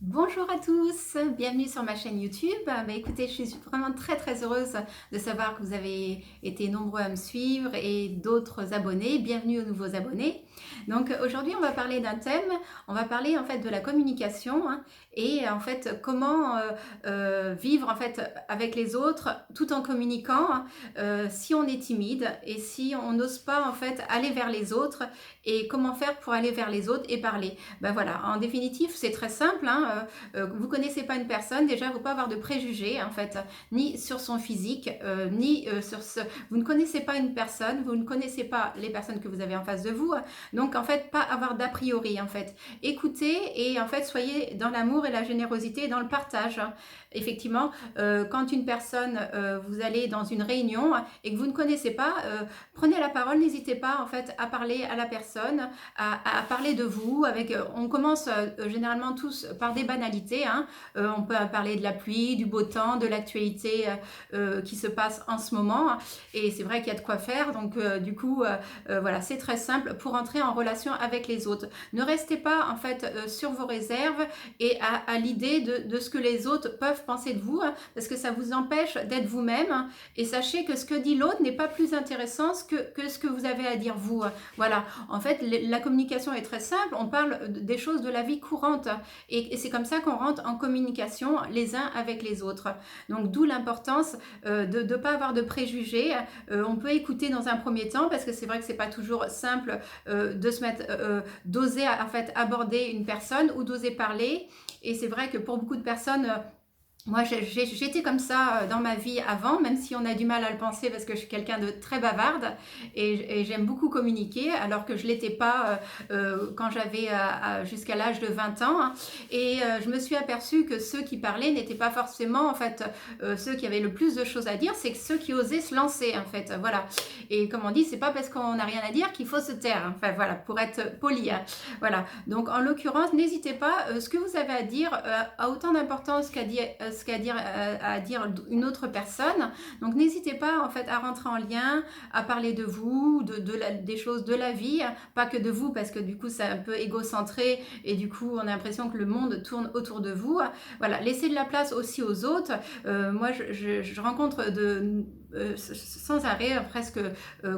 Bonjour à tous, bienvenue sur ma chaîne YouTube. Écoutez, je suis vraiment très heureuse de savoir que vous avez été nombreux à me suivre et d'autres abonnés. Bienvenue aux nouveaux abonnés. Donc aujourd'hui, on va parler d'un thème. On va parler en fait de la communication et en fait comment vivre en fait avec les autres tout en communiquant si on est timide et si on n'ose pas en fait aller vers les autres et comment faire pour aller vers les autres et parler. Ben voilà, en définitive, c'est très simple. Vous connaissez pas une personne, déjà, il ne faut pas avoir de préjugés, en fait, ni sur son physique, ni sur ce... Vous ne connaissez pas une personne, vous ne connaissez pas les personnes que vous avez en face de vous. Donc, en fait, pas avoir d'a priori, en fait. Écoutez et, en fait, soyez dans l'amour et la générosité et dans le partage. Effectivement, quand une personne, vous allez dans une réunion et que vous ne connaissez pas, prenez la parole, n'hésitez pas, en fait, à parler à la personne, à parler de vous. On commence généralement tous par des banalités. On peut parler de la pluie, du beau temps, de l'actualité qui se passe en ce moment. Et c'est vrai qu'il y a de quoi faire. Donc, voilà, c'est très simple pour entrer en relation avec les autres. Ne restez pas, en fait, sur vos réserves et à l'idée de ce que les autres peuvent penser de vous, parce que ça vous empêche d'être vous-même. Et sachez que ce que dit l'autre n'est pas plus intéressant que ce que vous avez à dire vous. Voilà. En fait, la communication est très simple. On parle des choses de la vie courante. Et c'est comme ça qu'on rentre en communication les uns avec les autres. Donc, d'où l'importance de ne pas avoir de préjugés. On peut écouter dans un premier temps, parce que c'est vrai que c'est pas toujours simple de se mettre, d'oser en fait aborder une personne ou d'oser parler. Et c'est vrai que pour beaucoup de personnes, moi, j'étais comme ça dans ma vie avant, même si on a du mal à le penser parce que je suis quelqu'un de très bavarde et j'aime beaucoup communiquer, alors que je ne l'étais pas quand j'avais jusqu'à l'âge de 20 ans. Et je me suis aperçue que ceux qui parlaient n'étaient pas forcément, en fait, ceux qui avaient le plus de choses à dire, c'est que ceux qui osaient se lancer, en fait. Voilà. Et comme on dit, c'est pas parce qu'on n'a rien à dire qu'il faut se taire. Enfin, voilà, pour être poli. Voilà. Donc, en l'occurrence, n'hésitez pas. Ce que vous avez à dire a autant d'importance à dire une autre personne. Donc n'hésitez pas en fait à rentrer en lien, à parler de vous, des choses de la vie, pas que de vous parce que du coup c'est un peu égocentré et du coup on a l'impression que le monde tourne autour de vous. Voilà, laissez de la place aussi aux autres. Moi je rencontre sans arrêt, presque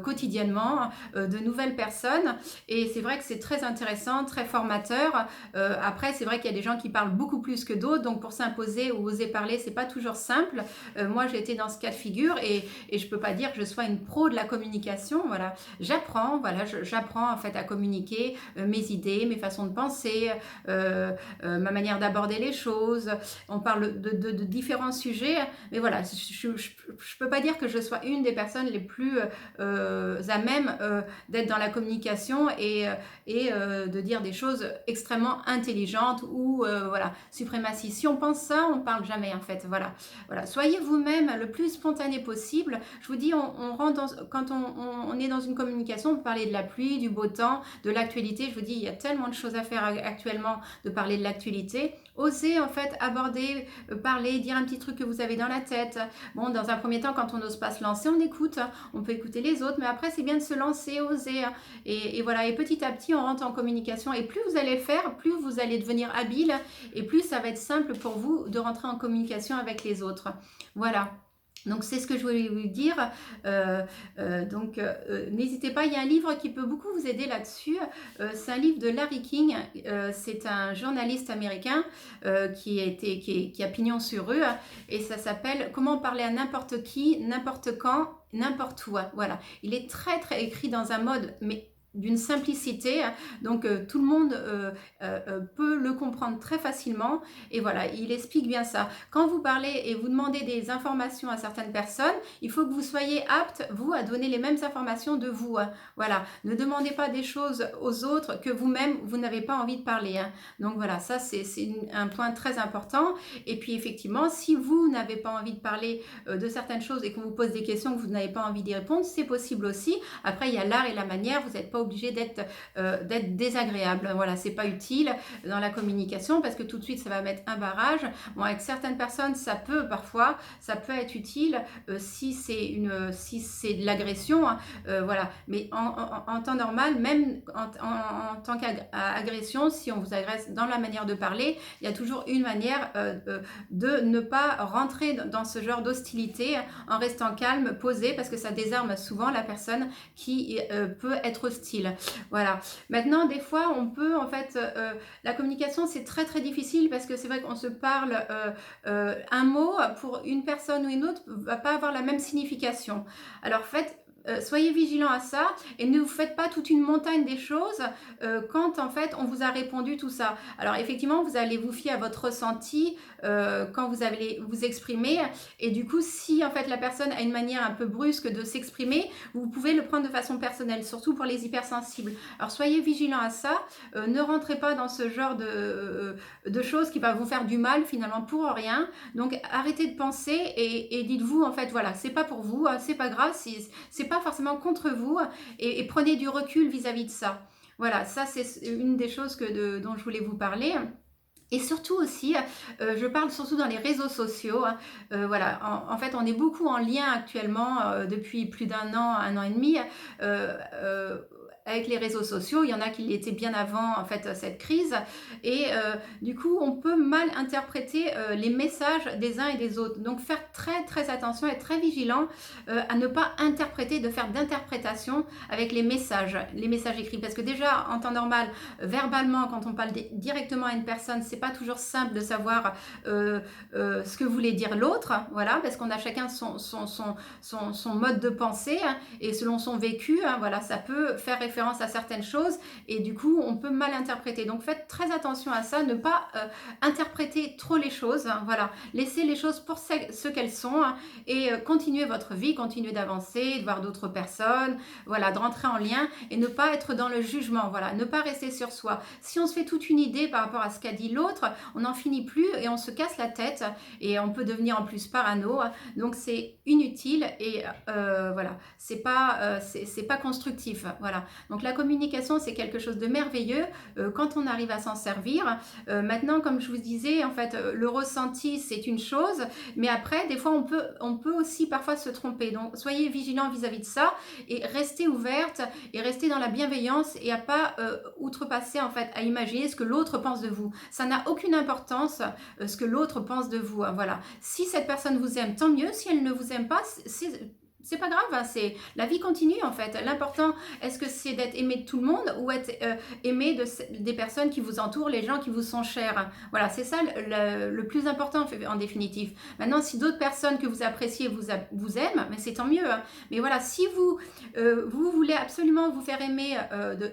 quotidiennement, de nouvelles personnes et c'est vrai que c'est très intéressant, très formateur. Après c'est vrai qu'il y a des gens qui parlent beaucoup plus que d'autres, donc pour s'imposer ou oser parler, c'est pas toujours simple. Moi, j'ai été dans ce cas de figure et je peux pas dire que je sois une pro de la communication. Voilà, j'apprends en fait à communiquer mes idées, mes façons de penser, ma manière d'aborder les choses. On parle de différents sujets, mais voilà, je peux pas dire que je sois une des personnes les plus à même d'être dans la communication et de dire des choses extrêmement intelligentes ou voilà, suprématie. Si on pense ça, on parle jamais en fait. Voilà, voilà. Soyez vous-même le plus spontané possible. Je vous dis, on rentre quand on est dans une communication, on peut parler de la pluie, du beau temps, de l'actualité. Je vous dis, il y a tellement de choses à faire actuellement de parler de l'actualité. Osez en fait aborder, parler, dire un petit truc que vous avez dans la tête. Bon, dans un premier temps, quand on n'ose pas se lancer, on écoute. On peut écouter les autres, mais après, c'est bien de se lancer, oser. Et voilà, et petit à petit, on rentre en communication. Et plus vous allez faire, plus vous allez devenir habile et plus ça va être simple pour vous de rentrer en communication avec les autres. Voilà. Donc c'est ce que je voulais vous dire. N'hésitez pas, il y a un livre qui peut beaucoup vous aider là-dessus. C'est un livre de Larry King. C'est un journaliste américain qui a pignon sur rue. Et ça s'appelle Comment parler à n'importe qui, n'importe quand, n'importe où. Voilà. Il est très écrit dans un mode mais d'une simplicité, donc tout le monde peut le comprendre très facilement et voilà, il explique bien ça. Quand vous parlez et vous demandez des informations à certaines personnes, il faut que vous soyez apte, vous, à donner les mêmes informations de vous. Voilà, ne demandez pas des choses aux autres que vous-même, vous n'avez pas envie de parler. Donc voilà, ça c'est un point très important. Et puis effectivement, si vous n'avez pas envie de parler de certaines choses et qu'on vous pose des questions que vous n'avez pas envie d'y répondre, c'est possible aussi. Après, il y a l'art et la manière, vous n'êtes pas obligé d'être désagréable. Voilà, c'est pas utile dans la communication parce que tout de suite ça va mettre un barrage. Bon, avec certaines personnes, ça peut être utile si c'est de l'agression, hein, voilà. Mais en temps normal, même en tant qu'agression, si on vous agresse dans la manière de parler, il y a toujours une manière de ne pas rentrer dans ce genre d'hostilité en restant calme, posé, parce que ça désarme souvent la personne qui peut être hostile. Voilà. Maintenant, des fois, on peut, en fait, la communication, c'est très très difficile parce que c'est vrai qu'on se parle un mot pour une personne ou une autre va pas avoir la même signification. Alors, soyez vigilants à ça et ne vous faites pas toute une montagne des choses quand en fait on vous a répondu tout ça. Alors effectivement vous allez vous fier à votre ressenti quand vous allez vous exprimer et du coup si en fait la personne a une manière un peu brusque de s'exprimer, vous pouvez le prendre de façon personnelle, surtout pour les hypersensibles. Alors soyez vigilants à ça, ne rentrez pas dans ce genre de choses qui peuvent vous faire du mal finalement pour rien. Donc arrêtez de penser et dites-vous en fait voilà, c'est pas pour vous, c'est pas grave, c'est pas forcément contre vous et prenez du recul vis-à-vis de ça. Voilà, ça c'est une des choses dont je voulais vous parler. Et surtout aussi, je parle surtout dans les réseaux sociaux. Voilà, en fait, on est beaucoup en lien actuellement depuis plus d'un an, un an et demi. Avec les réseaux sociaux, il y en a qui l'étaient bien avant en fait cette crise et du coup on peut mal interpréter les messages des uns et des autres. Donc faire très très attention, être très vigilant à ne pas interpréter, de faire d'interprétation avec les messages écrits parce que déjà en temps normal, verbalement quand on parle directement à une personne, c'est pas toujours simple de savoir ce que voulait dire l'autre, voilà, parce qu'on a chacun son mode de pensée hein, et selon son vécu, hein, voilà, ça peut faire référence à certaines choses et du coup on peut mal interpréter. Donc faites très attention à ça, ne pas interpréter trop les choses, hein, voilà, laissez les choses pour ce qu'elles sont hein, et continuez votre vie, continuez d'avancer, de voir d'autres personnes, voilà, de rentrer en lien et ne pas être dans le jugement, voilà, ne pas rester sur soi. Si on se fait toute une idée par rapport à ce qu'a dit l'autre, on n'en finit plus et on se casse la tête et on peut devenir en plus parano, donc c'est inutile et voilà, c'est pas constructif, voilà. Donc la communication, c'est quelque chose de merveilleux quand on arrive à s'en servir. Maintenant, comme je vous disais, en fait, le ressenti, c'est une chose, mais après, des fois, on peut aussi parfois se tromper. Donc, soyez vigilants vis-à-vis de ça et restez ouverte et restez dans la bienveillance et à pas outrepasser, en fait, à imaginer ce que l'autre pense de vous. Ça n'a aucune importance ce que l'autre pense de vous. Hein, voilà. Si cette personne vous aime, tant mieux. Si elle ne vous aime pas, c'est pas grave, hein, la vie continue en fait. L'important, est-ce que c'est d'être aimé de tout le monde ou être aimé des personnes qui vous entourent, les gens qui vous sont chers. Voilà, c'est ça le plus important en définitive. Maintenant, si d'autres personnes que vous appréciez vous aiment, mais c'est tant mieux. Hein. Mais voilà, si vous voulez absolument vous faire aimer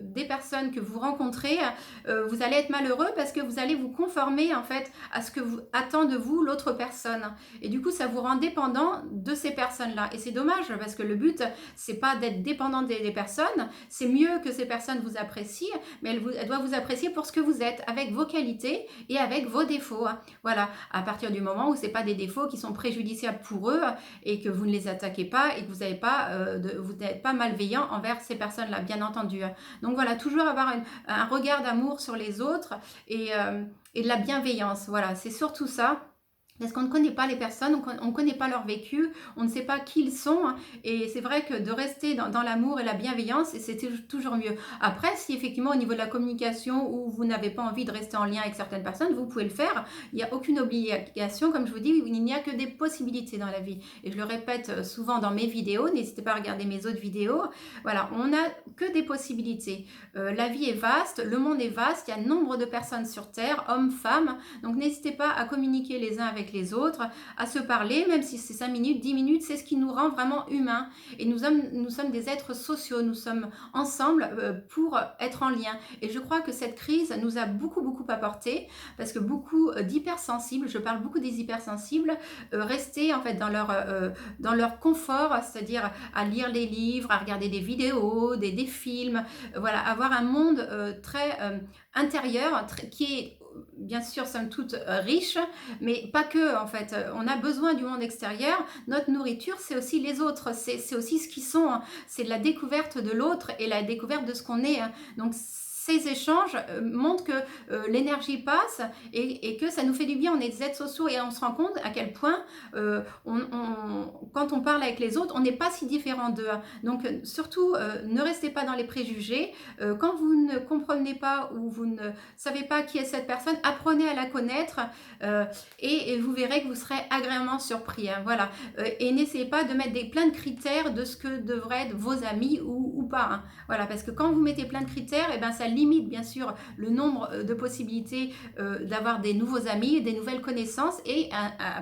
des personnes que vous rencontrez, vous allez être malheureux parce que vous allez vous conformer en fait à ce que attend de vous l'autre personne. Et du coup, ça vous rend dépendant de ces personnes-là. Et c'est dommage parce que le but, c'est pas d'être dépendant des personnes. C'est mieux que ces personnes vous apprécient, mais elles doivent vous apprécier pour ce que vous êtes, avec vos qualités et avec vos défauts. Voilà, à partir du moment où c'est pas des défauts qui sont préjudiciables pour eux et que vous ne les attaquez pas et que vous n'êtes pas malveillant envers ces personnes-là, bien entendu. Donc voilà, toujours avoir un regard d'amour sur les autres et de la bienveillance. Voilà, c'est surtout ça. Parce qu'on ne connaît pas les personnes, on ne connaît pas leur vécu, on ne sait pas qui ils sont. Hein, et c'est vrai que de rester dans l'amour et la bienveillance, c'est toujours mieux. Après, si effectivement au niveau de la communication, où vous n'avez pas envie de rester en lien avec certaines personnes, vous pouvez le faire. Il n'y a aucune obligation. Comme je vous dis, il n'y a que des possibilités dans la vie. Et je le répète souvent dans mes vidéos, n'hésitez pas à regarder mes autres vidéos. Voilà, on n'a que des possibilités. La vie est vaste, le monde est vaste, il y a nombre de personnes sur Terre, hommes, femmes. Donc n'hésitez pas à communiquer les uns avec les autres, à se parler, même si c'est 5 minutes, 10 minutes, c'est ce qui nous rend vraiment humains. Et nous sommes des êtres sociaux, nous sommes ensemble pour être en lien. Et je crois que cette crise nous a beaucoup, beaucoup apporté, parce que beaucoup d'hypersensibles, je parle beaucoup des hypersensibles, restaient en fait dans leur confort, c'est-à-dire à lire des livres, à regarder des vidéos, des films, voilà, avoir un monde très intérieur, qui est bien sûr, sommes toutes riches, mais pas que, en fait. On a besoin du monde extérieur. Notre nourriture, c'est aussi les autres. C'est aussi ce qu'ils sont, hein. C'est la découverte de l'autre et la découverte de ce qu'on est, hein. Donc, ces échanges montrent que l'énergie passe et que ça nous fait du bien. On est des êtres sociaux et on se rend compte à quel point, quand on parle avec les autres, on n'est pas si différent d'eux. Donc, surtout, ne restez pas dans les préjugés. Quand vous ne comprenez pas ou vous ne savez pas qui est cette personne, apprenez à la connaître et vous verrez que vous serez agréablement surpris, hein. Voilà. Et n'essayez pas de mettre plein de critères de ce que devraient être vos amis ou pas, hein. Voilà, parce que quand vous mettez plein de critères, eh ben, ça limite bien sûr le nombre de possibilités d'avoir des nouveaux amis, des nouvelles connaissances et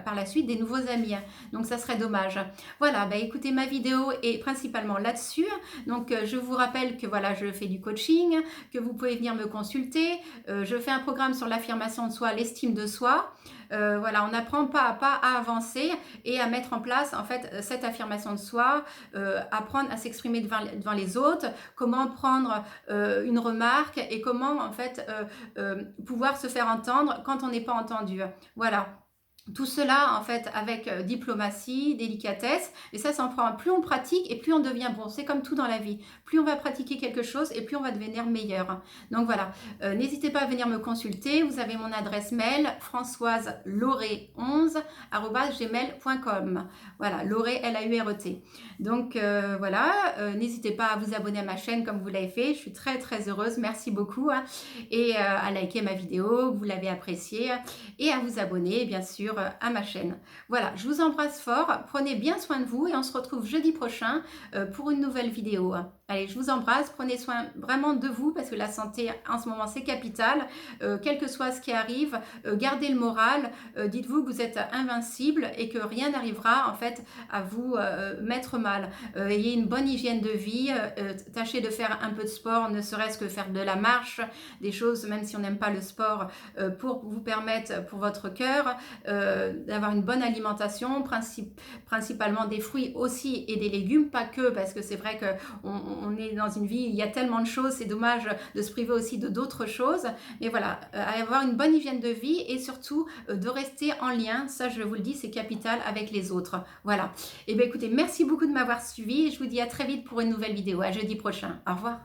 par la suite des nouveaux amis, hein. Donc ça serait dommage. Voilà, bah, écoutez, ma vidéo est principalement là-dessus. Donc je vous rappelle que voilà, je fais du coaching, que vous pouvez venir me consulter. Je fais un programme sur l'affirmation de soi, l'estime de soi. Voilà, on apprend pas à pas à avancer et à mettre en place en fait cette affirmation de soi, apprendre à s'exprimer devant les autres, comment prendre une remarque et comment en fait pouvoir se faire entendre quand on n'est pas entendu. Voilà. Tout cela, en fait, avec diplomatie, délicatesse, et ça s'en prend. Plus on pratique et plus on devient bon. C'est comme tout dans la vie. Plus on va pratiquer quelque chose et plus on va devenir meilleur. Donc voilà, n'hésitez pas à venir me consulter. Vous avez mon adresse mail, françoiselauret11@gmail.com. Voilà, Lauret, L-A-U-R-E-T. Donc voilà, n'hésitez pas à vous abonner à ma chaîne comme vous l'avez fait. Je suis très très heureuse. Merci beaucoup, hein. Et à liker ma vidéo, vous l'avez appréciée, et à vous abonner, bien sûr, à ma chaîne. Voilà, je vous embrasse fort, prenez bien soin de vous et on se retrouve jeudi prochain pour une nouvelle vidéo. Allez, je vous embrasse, prenez soin vraiment de vous parce que la santé en ce moment c'est capital. Quel que soit ce qui arrive, gardez le moral, dites-vous que vous êtes invincible et que rien n'arrivera en fait à vous mettre mal. Ayez une bonne hygiène de vie, tâchez de faire un peu de sport, ne serait-ce que faire de la marche, des choses même si on n'aime pas le sport, pour vous permettre, pour votre cœur, d'avoir une bonne alimentation, principalement des fruits aussi et des légumes, pas que, parce que c'est vrai qu'on est dans une vie, il y a tellement de choses, c'est dommage de se priver aussi de d'autres choses, mais voilà, avoir une bonne hygiène de vie et surtout de rester en lien, ça je vous le dis, c'est capital avec les autres. Voilà, et bien écoutez, merci beaucoup de m'avoir suivi et je vous dis à très vite pour une nouvelle vidéo, à jeudi prochain, au revoir.